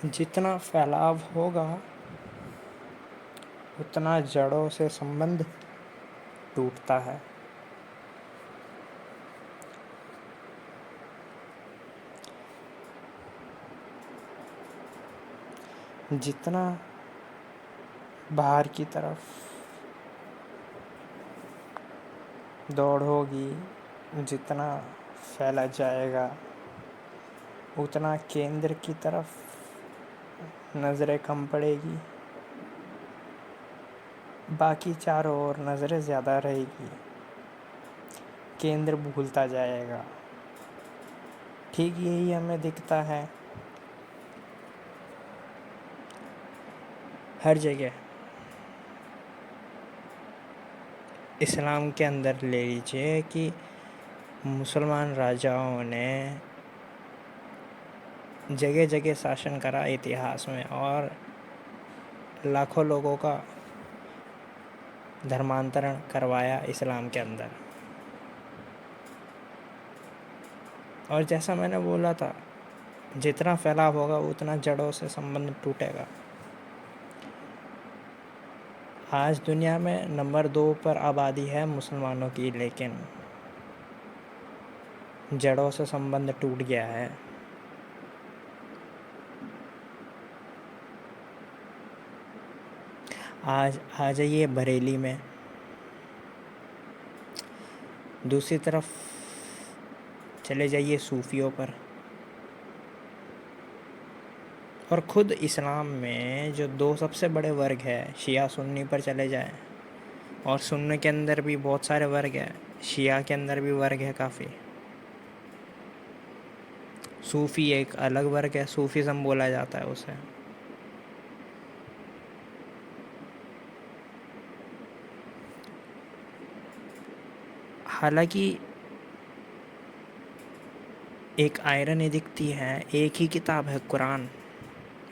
जितना फैलाव होगा उतना जड़ों से संबंध टूटता है। जितना बाहर की तरफ दौड़ होगी, जितना फैला जाएगा, उतना केंद्र की तरफ नज़रें कम पड़ेगी, बाकी चारों ओर नज़रें ज़्यादा रहेगी, केंद्र भूलता जाएगा। ठीक यही हमें दिखता है हर जगह। इस्लाम के अंदर ले लीजिए कि मुसलमान राजाओं ने जगह जगह शासन करा इतिहास में, और लाखों लोगों का धर्मांतरण करवाया इस्लाम के अंदर। और जैसा मैंने बोला था, जितना फैलाव होगा उतना जड़ों से संबंध टूटेगा। आज दुनिया में नंबर 2 पर आबादी है मुसलमानों की, लेकिन जड़ों से संबंध टूट गया है। आज आ जाइए बरेली में, दूसरी तरफ चले जाइए सूफियों पर, और ख़ुद इस्लाम में जो 2 सबसे बड़े वर्ग है, शिया सुन्नी पर चले जाएं, और सुन्नी के अंदर भी बहुत सारे वर्ग हैं, शिया के अंदर भी वर्ग है काफ़ी। सूफ़ी एक अलग वर्ग है, सूफीज़म बोला जाता है उसे। हालांकि एक आयरनी दिखती है, एक ही किताब है कुरान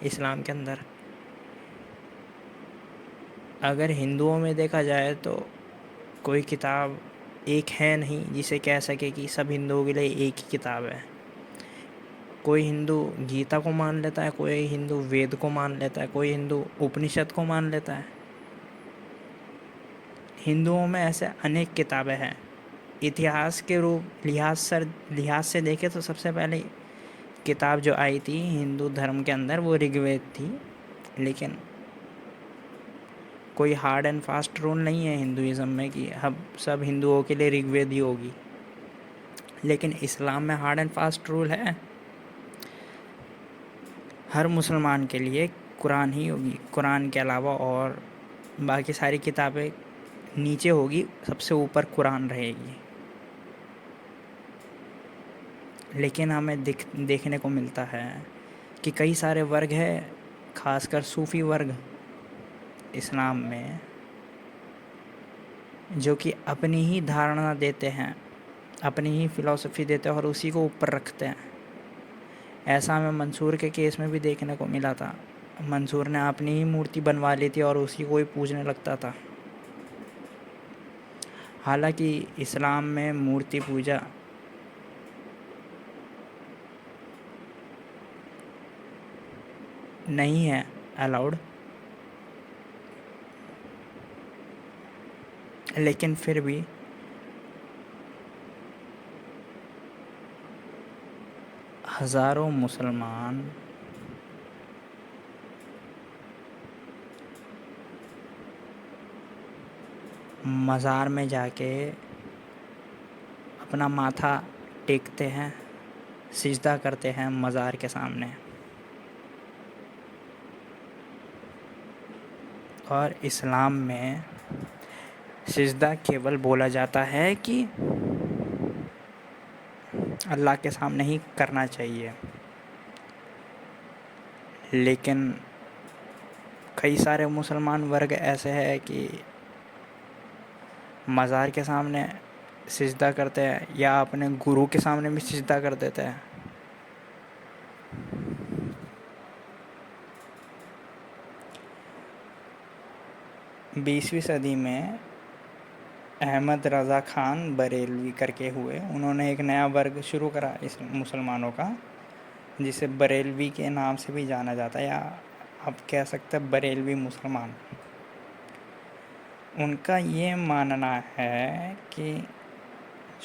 इस्लाम के अंदर। अगर हिंदुओं में देखा जाए तो कोई किताब एक है नहीं जिसे कह सके कि सब हिंदुओं के लिए एक ही किताब है। कोई हिंदू गीता को मान लेता है, कोई हिंदू वेद को मान लेता है, कोई हिंदू उपनिषद को मान लेता है। हिंदुओं में ऐसे अनेक किताबें हैं। इतिहास के रूप लिहाज से देखें तो सबसे पहले किताब जो आई थी हिंदू धर्म के अंदर वो ऋग्वेद थी। लेकिन कोई हार्ड एंड फास्ट रूल नहीं है हिंदुइज़्म में कि अब सब हिंदुओं के लिए ऋग्वेद ही होगी। लेकिन इस्लाम में हार्ड एंड फास्ट रूल है, हर मुसलमान के लिए कुरान ही होगी। कुरान के अलावा और बाकी सारी किताबें नीचे होगी, सबसे ऊपर कुरान रहेगी। लेकिन हमें देखने को मिलता है कि कई सारे वर्ग हैं, खासकर सूफ़ी वर्ग इस्लाम में, जो कि अपनी ही धारणा देते हैं, अपनी ही फ़िलॉसफ़ी देते हैं और उसी को ऊपर रखते हैं। ऐसा हमें मंसूर के केस में भी देखने को मिला था। मंसूर ने अपनी ही मूर्ति बनवा ली थी और उसी को ही पूजने लगता था। हालांकि इस्लाम में मूर्ति पूजा नहीं है अलाउड, लेकिन फिर भी हज़ारों मुसलमान मज़ार में जाके अपना माथा टेकते हैं, सिजदा करते हैं मज़ार के सामने। और इस्लाम में सिजदा केवल बोला जाता है कि अल्लाह के सामने ही करना चाहिए। लेकिन कई सारे मुसलमान वर्ग ऐसे हैं कि मज़ार के सामने सिजदा करते हैं या अपने गुरु के सामने भी सिजदा कर देते हैं। बीसवीं सदी में अहमद रज़ा ख़ान बरेलवी करके हुए, उन्होंने एक नया वर्ग शुरू करा इस मुसलमानों का, जिसे बरेलवी के नाम से भी जाना जाता है, या आप कह सकते हैं बरेलवी मुसलमान। उनका ये मानना है कि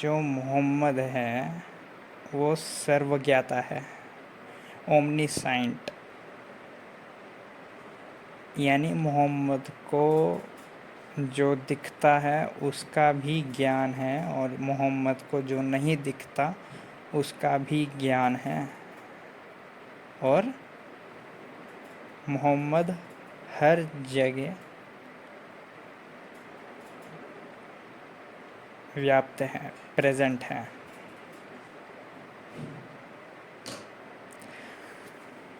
जो मोहम्मद है वो सर्वज्ञाता है, ओमनीसाइंट। यानी मोहम्मद को जो दिखता है उसका भी ज्ञान है, और मोहम्मद को जो नहीं दिखता उसका भी ज्ञान है, और मोहम्मद हर जगह व्याप्त है, प्रेजेंट है।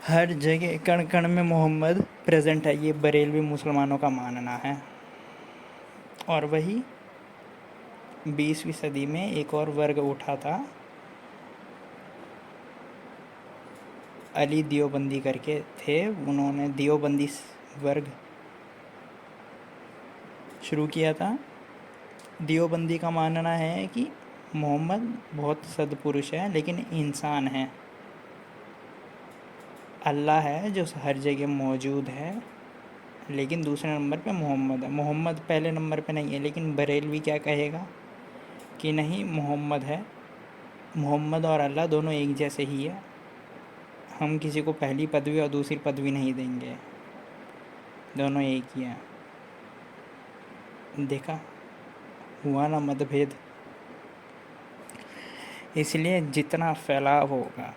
हर जगह कण कण में मोहम्मद प्रेजेंट है, ये बरेलवी मुसलमानों का मानना है। और वही 20वीं सदी में एक और वर्ग उठा था, अली दियोबंदी करके थे, उन्होंने दियोबंदी वर्ग शुरू किया था। दियोबंदी का मानना है कि मोहम्मद बहुत सद्पुरुष है लेकिन इंसान है, अल्लाह है जो हर जगह मौजूद है, लेकिन दूसरे नंबर पे मोहम्मद है। मोहम्मद पहले नंबर पे नहीं है। लेकिन बरेलवी क्या कहेगा कि नहीं, मोहम्मद है, मोहम्मद और अल्लाह दोनों एक जैसे ही है, हम किसी को पहली पदवी और दूसरी पदवी नहीं देंगे, दोनों एक ही हैं। देखा, हुआ ना मतभेद। इसलिए जितना फैलाव होगा,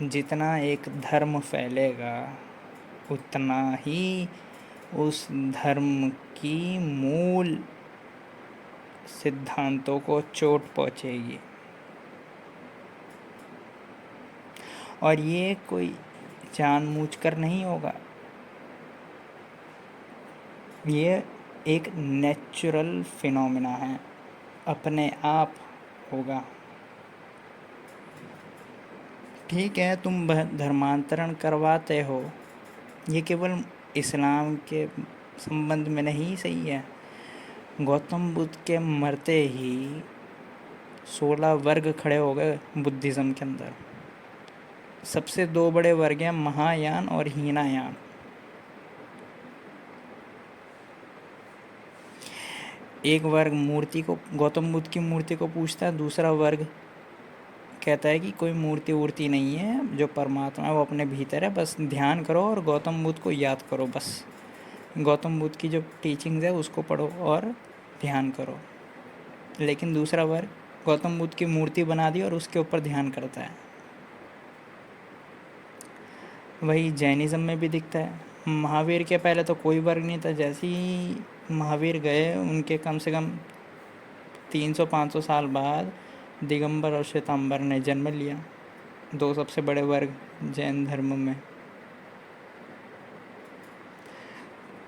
जितना एक धर्म फैलेगा, उतना ही उस धर्म की मूल सिद्धांतों को चोट पहुंचेगी। और ये कोई जानबूझकर नहीं होगा, ये एक नेचुरल फिनोमिना है, अपने आप होगा। ठीक है, तुम धर्मांतरण करवाते हो, ये केवल इस्लाम के संबंध में नहीं सही है। गौतम बुद्ध के मरते ही 16 वर्ग खड़े हो गए बुद्धिज़्म के अंदर। सबसे दो बड़े वर्ग हैं, महायान और हीनायान। एक वर्ग मूर्ति को, गौतम बुद्ध की मूर्ति को पूछता है, दूसरा वर्ग कहता है कि कोई मूर्ति वूर्ति नहीं है, जो परमात्मा है वो अपने भीतर है, बस ध्यान करो और गौतम बुद्ध को याद करो, बस गौतम बुद्ध की जो टीचिंग्स है उसको पढ़ो और ध्यान करो। लेकिन दूसरा वर्ग गौतम बुद्ध की मूर्ति बना दी और उसके ऊपर ध्यान करता है। वही जैनिज़्म में भी दिखता है। महावीर के पहले तो कोई वर्ग नहीं था, जैसे ही महावीर गए उनके कम से कम 300-500 साल बाद दिगंबर और श्वेतांबर ने जन्म लिया, दो सबसे बड़े वर्ग जैन धर्म में।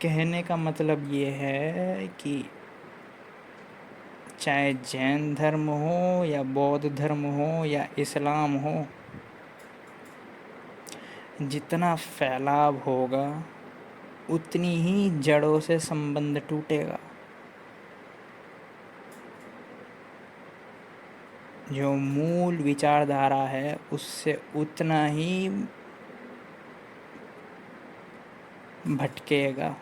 कहने का मतलब ये है कि चाहे जैन धर्म हो या बौद्ध धर्म हो या इस्लाम हो, जितना फैलाव होगा उतनी ही जड़ों से संबंध टूटेगा। जो मूल विचारधारा है उससे उतना ही भटकेगा।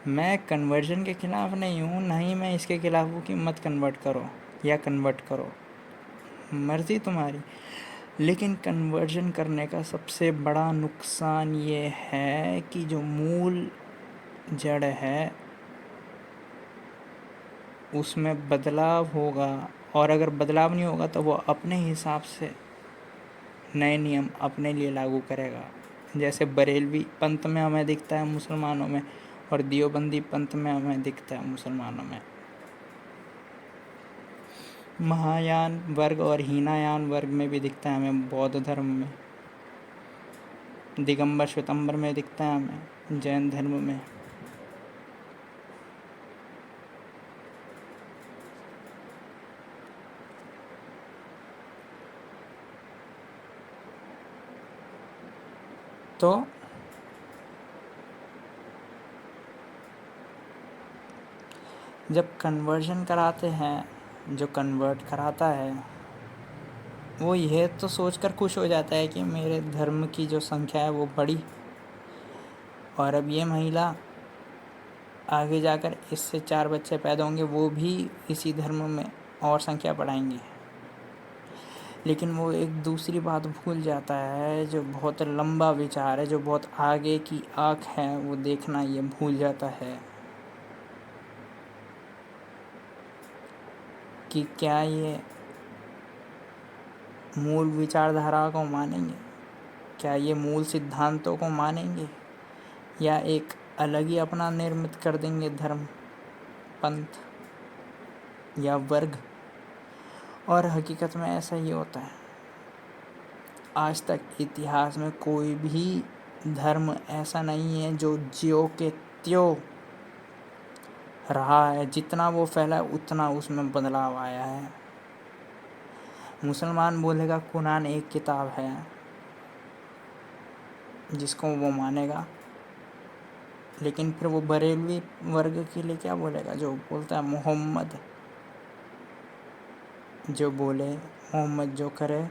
मैं कन्वर्जन के ख़िलाफ़ नहीं हूँ, ना ही मैं इसके ख़िलाफ़ हूँ कि मत कन्वर्ट करो या कन्वर्ट करो, मर्ज़ी तुम्हारी। लेकिन कन्वर्जन करने का सबसे बड़ा नुकसान ये है कि जो मूल जड़ है उसमें बदलाव होगा, और अगर बदलाव नहीं होगा तो वो अपने हिसाब से नए नियम अपने लिए लागू करेगा। जैसे बरेलवी पंथ में हमें दिखता है मुसलमानों में, और दियोबंदी पंथ में हमें दिखता है मुसलमानों में। महायान वर्ग और हीनायान वर्ग में भी दिखता है हमें बौद्ध धर्म में, दिगंबर श्वेतंबर में दिखता है हमें जैन धर्म में। तो जब कन्वर्जन कराते हैं जो कन्वर्ट कराता है वो यह तो सोचकर खुश हो जाता है कि मेरे धर्म की जो संख्या है वो बढ़ी, और अब ये महिला आगे जाकर इससे 4 बच्चे पैदा होंगे, वो भी इसी धर्म में और संख्या बढ़ाएंगे। लेकिन वो एक दूसरी बात भूल जाता है, जो बहुत लंबा विचार है, जो बहुत आगे की आँख है, वो देखना ये भूल जाता है कि क्या ये मूल विचारधारा को मानेंगे, क्या ये मूल सिद्धांतों को मानेंगे, या एक अलग ही अपना निर्मित कर देंगे धर्म, पंथ या वर्ग। और हकीकत में ऐसा ही होता है। आज तक इतिहास में कोई भी धर्म ऐसा नहीं है जो ज्यों के त्यों रहा है। जितना वो फैला उतना उसमें बदलाव आया है। मुसलमान बोलेगा कुरान एक किताब है, जिसको वो मानेगा, लेकिन फिर वो बरेलवी वर्ग के लिए क्या बोलेगा, जो बोलता है मोहम्मद, जो बोले मोहम्मद जो करे,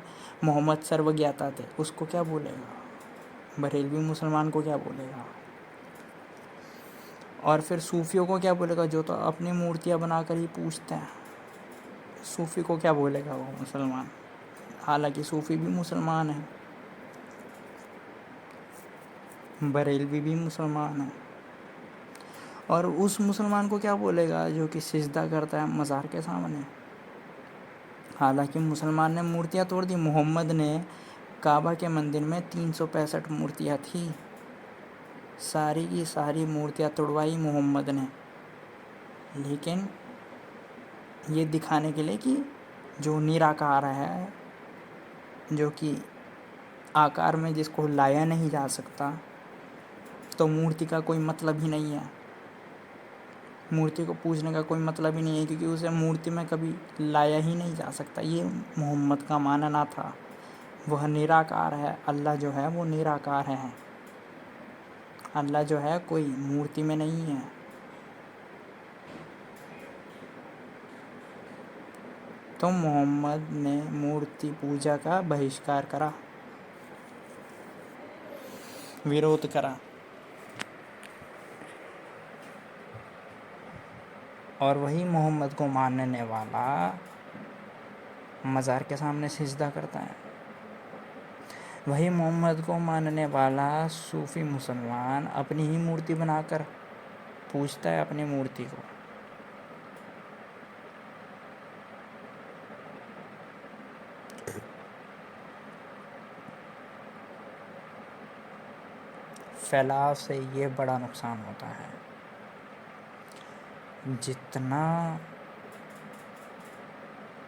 मोहम्मद सर्वज्ञाता थे, उसको क्या बोलेगा? बरेलवी मुसलमान को क्या बोलेगा? और फिर सूफियों को क्या बोलेगा, जो तो अपनी मूर्तियाँ बनाकर ही पूजते हैं। सूफी को क्या बोलेगा वो मुसलमान? हालांकि सूफी भी मुसलमान है, बरेलवी भी मुसलमान है। और उस मुसलमान को क्या बोलेगा जो कि सिजदा करता है मज़ार के सामने? हालांकि मुसलमान ने मूर्तियाँ तोड़ दी। मोहम्मद ने काबा के मंदिर में 365 मूर्तियाँ थी, सारी की सारी मूर्तियाँ तोड़वाई मोहम्मद ने, लेकिन ये दिखाने के लिए कि जो निराकार है, जो कि आकार में जिसको लाया नहीं जा सकता, तो मूर्ति का कोई मतलब ही नहीं है। मूर्ति को पूजने का कोई मतलब ही नहीं है, क्योंकि उसे मूर्ति में कभी लाया ही नहीं जा सकता। ये मोहम्मद का मानना था। वह निराकार है, अल्लाह जो है वो निराकार है। अल्लाह जो है कोई मूर्ति में नहीं है। तो मोहम्मद ने मूर्ति पूजा का बहिष्कार करा, विरोध करा। और वही मोहम्मद को मानने वाला मज़ार के सामने सिजदा करता है। वही मोहम्मद को मानने वाला सूफ़ी मुसलमान अपनी ही मूर्ति बनाकर पूजता है अपनी मूर्ति को। फैलाव से ये बड़ा नुकसान होता है। जितना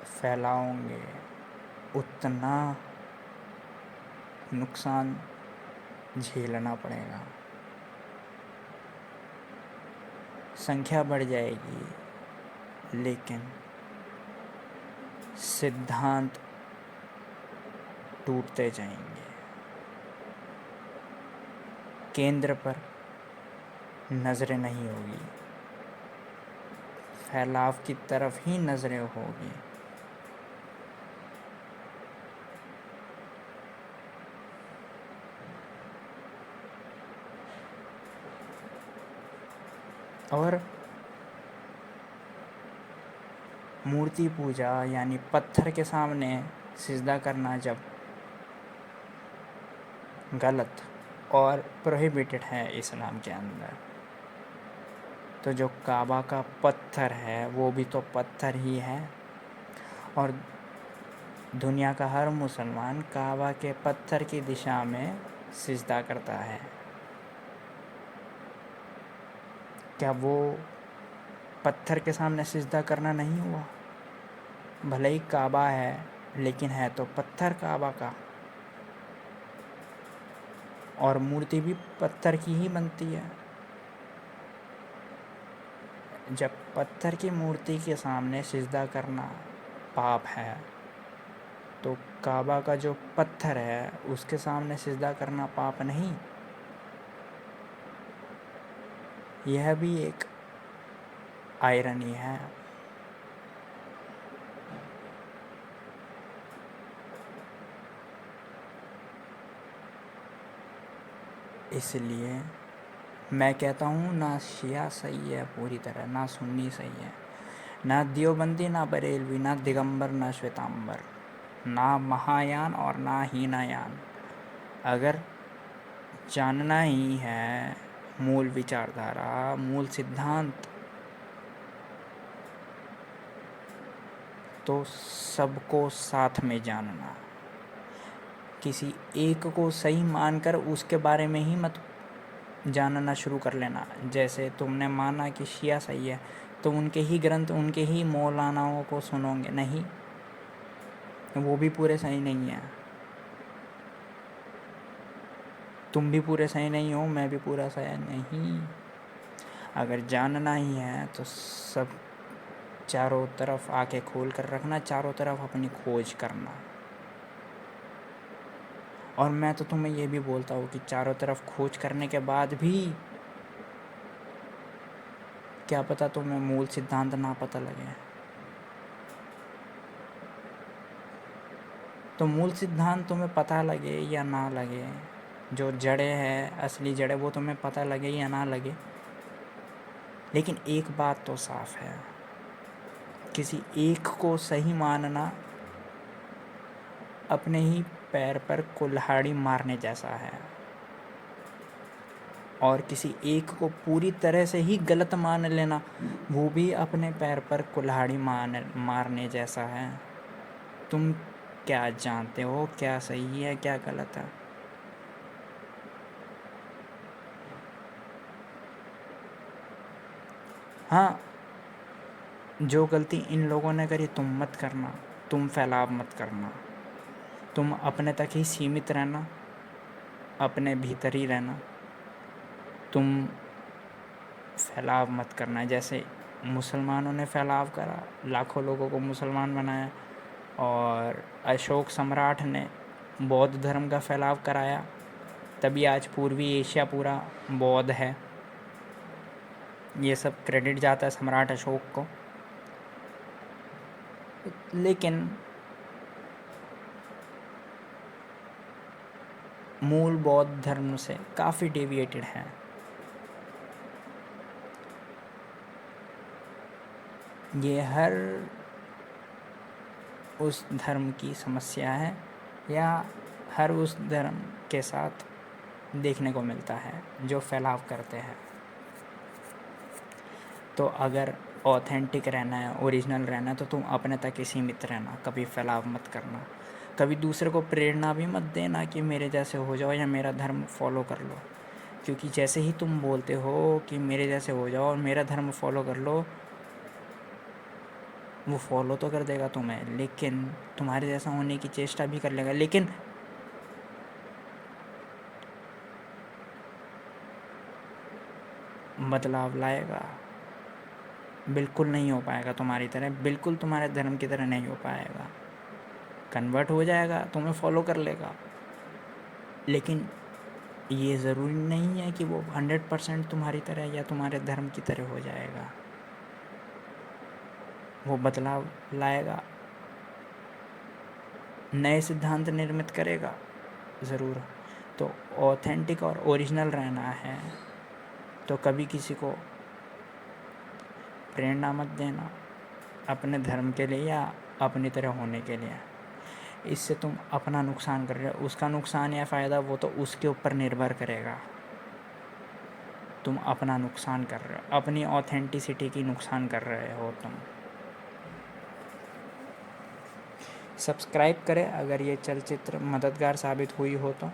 फैलाओगे उतना नुकसान झेलना पड़ेगा। संख्या बढ़ जाएगी, लेकिन सिद्धांत टूटते जाएंगे। केंद्र पर नज़रें नहीं होगी, फैलाव की तरफ ही नज़रें होगी। और मूर्ति पूजा यानी पत्थर के सामने सिजदा करना जब गलत और प्रोहिबिटेड है इस्लाम के अंदर, तो जो काबा का पत्थर है वो भी तो पत्थर ही है। और दुनिया का हर मुसलमान काबा के पत्थर की दिशा में सिजदा करता है। क्या वो पत्थर के सामने सिजदा करना नहीं हुआ? भले ही काबा है, लेकिन है तो पत्थर काबा का, और मूर्ति भी पत्थर की ही बनती है। जब पत्थर की मूर्ति के सामने सिजदा करना पाप है, तो काबा का जो पत्थर है उसके सामने सिजदा करना पाप नहीं? यह भी एक आयरनी है। इसलिए मैं कहता हूँ ना शिया सही है पूरी तरह, ना सुन्नी सही है, ना देवबंदी, ना बरेलवी, ना दिगंबर, ना श्वेतांबर, ना महायान और ना हीनायान। अगर जानना ही है मूल विचारधारा, मूल सिद्धांत, तो सबको साथ में जानना। किसी एक को सही मानकर उसके बारे में ही मत जानना शुरू कर लेना। जैसे तुमने माना कि शिया सही है तो उनके ही ग्रंथ, उनके ही मौलानाओं को सुनोगे, नहीं, वो भी पूरे सही नहीं है। तुम भी पूरे सही नहीं हो, मैं भी पूरा सही नहीं। अगर जानना ही है तो सब चारों तरफ आंखें खोल कर रखना, चारों तरफ अपनी खोज करना। और मैं तो तुम्हें ये भी बोलता हूँ कि चारों तरफ खोज करने के बाद भी क्या पता तुम्हें मूल सिद्धांत ना पता लगे, तो मूल सिद्धांत तुम्हें पता लगे या ना लगे, जो जड़ें हैं, असली जड़ें, वो तुम्हें पता लगे या ना लगे, लेकिन एक बात तो साफ है, किसी एक को सही मानना अपने ही पैर पर कुल्हाड़ी मारने जैसा है, और किसी एक को पूरी तरह से ही गलत मान लेना वो भी अपने पैर पर कुल्हाड़ी मारने जैसा है। तुम क्या जानते हो क्या सही है क्या गलत है? हाँ, जो गलती इन लोगों ने करी तुम मत करना, तुम फैलाव मत करना, तुम अपने तक ही सीमित रहना, अपने भीतर ही रहना, तुम फैलाव मत करना। जैसे मुसलमानों ने फैलाव करा, लाखों लोगों को मुसलमान बनाया, और अशोक सम्राट ने बौद्ध धर्म का फैलाव कराया, तभी आज पूर्वी एशिया पूरा बौद्ध है। ये सब क्रेडिट जाता है सम्राट अशोक को। लेकिन मूल बौद्ध धर्म से काफ़ी डेविएटेड है। ये हर उस धर्म की समस्या है, या हर उस धर्म के साथ देखने को मिलता है जो फैलाव करते हैं। तो अगर ऑथेंटिक रहना है, ओरिजिनल रहना है, तो तुम अपने तक ही सीमित रहना, कभी फैलाव मत करना, कभी दूसरे को प्रेरणा भी मत देना कि मेरे जैसे हो जाओ या मेरा धर्म फॉलो कर लो। क्योंकि जैसे ही तुम बोलते हो कि मेरे जैसे हो जाओ और मेरा धर्म फॉलो कर लो, वो फॉलो तो कर देगा तुम्हें, लेकिन तुम्हारे जैसा होने की चेष्टा भी कर लेगा, लेकिन बदलाव लाएगा बिल्कुल नहीं हो पाएगा तुम्हारी तरह, बिल्कुल तुम्हारे धर्म की तरह नहीं हो पाएगा। कन्वर्ट हो जाएगा, तुम्हें फॉलो कर लेगा, लेकिन ये ज़रूरी नहीं है कि वो 100% तुम्हारी तरह या तुम्हारे धर्म की तरह हो जाएगा। वो बदलाव लाएगा, नए सिद्धांत निर्मित करेगा ज़रूर। तो ऑथेंटिक और ओरिजिनल रहना है तो कभी किसी को प्रेरणा मत देना अपने धर्म के लिए या अपनी तरह होने के लिए। इससे तुम अपना नुकसान कर रहे हो, उसका नुकसान या फ़ायदा वो तो उसके ऊपर निर्भर करेगा। तुम अपना नुकसान कर रहे हो, अपनी ऑथेंटिसिटी की नुकसान कर रहे हो तुम। सब्सक्राइब करें अगर ये चलचित्र मददगार साबित हुई हो तो,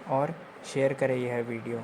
और शेयर करें यह वीडियो।